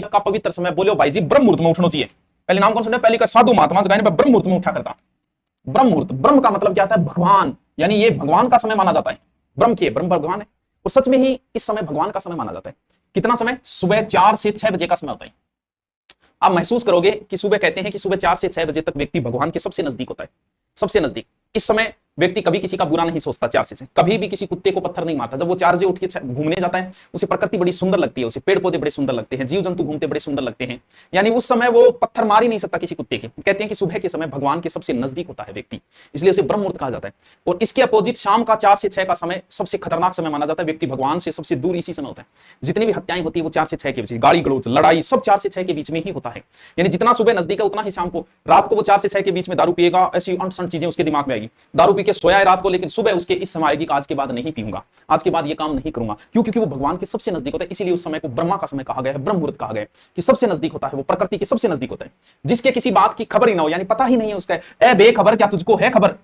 का पवित्र समय, बोलो भाई जी ब्रह्म मुहूर्त में उठना चाहिए। पहले नाम कौन सुने, पहले का साधु महात्मा गाने पर ब्रह्म मुहूर्त में उठा करता। ब्रह्म मुहूर्त, ब्रह्म का मतलब क्या होता है, भगवान, यानी ये भगवान का समय माना जाता है। ब्रह्म की ब्रह्म भगवान है, और सच में ही इस समय भगवान का समय माना जाता है। कितना समय, सुबह 4 से 6 बजे का समय होता है। आप महसूस करोगे कि सुबह, कहते हैं कि सुबह 4 से 6 बजे तक व्यक्ति भगवान के सबसे नजदीक होता है, सबसे नजदीक। इस समय व्यक्ति कभी किसी का बुरा नहीं सोचता, 4 से 6 कभी भी किसी कुत्ते को पत्थर नहीं मारता। जब वो 4 बजे उठ के घूमने जाता है, उसे प्रकृति बड़ी सुंदर लगती है, उसे पेड़ पौधे बड़े सुंदर लगते हैं, जीव जंतु घूमते बड़े सुंदर लगते हैं, यानी उस समय वो पत्थर मार ही नहीं सकता किसी कुत्ते के। कहते हैं कि सुबह के समय भगवान के सबसे नजदीक होता है व्यक्ति, इसलिए उसे ब्रह्म मुहूर्त कहा जाता है। और इसके अपोजिट शाम का 4 से 6 का समय सबसे खतरनाक समय माना जाता है, व्यक्ति भगवान से सबसे दूर इसी समय होता है। जितनी भी हत्याएं होती है वो 4 से 6 के बीच, गाड़ी गलौज लड़ाई सब 4 से 6 के बीच में ही होता है। यानी जितना सुबह नजदीक है उतना ही शाम को, रात को वो 4 से 6 के बीच में दारू पिएगा, ऐसी अंट संट चीजें उसके दिमाग में आएगी, दारू पी के सोया है रात को, लेकिन सुबह उसके इस समय आएगी कि आज के बाद नहीं पीऊंगा, आज के बाद ये काम नहीं करूंगा। क्यों? क्योंकि वो भगवान के सबसे नजदीक होता है, इसीलिए उस समय को ब्रह्मा का समय कहा गया है, ब्रह्म मुहूर्त कहा गया है, कि सबसे नजदीक होता है, वो प्रकृति के सबसे नजदीक होता है। जिसके किसी बात की खबर ही ना हो, यानी पता ही नहीं है उसका, ए बेखबर क्या तुझको है खबर,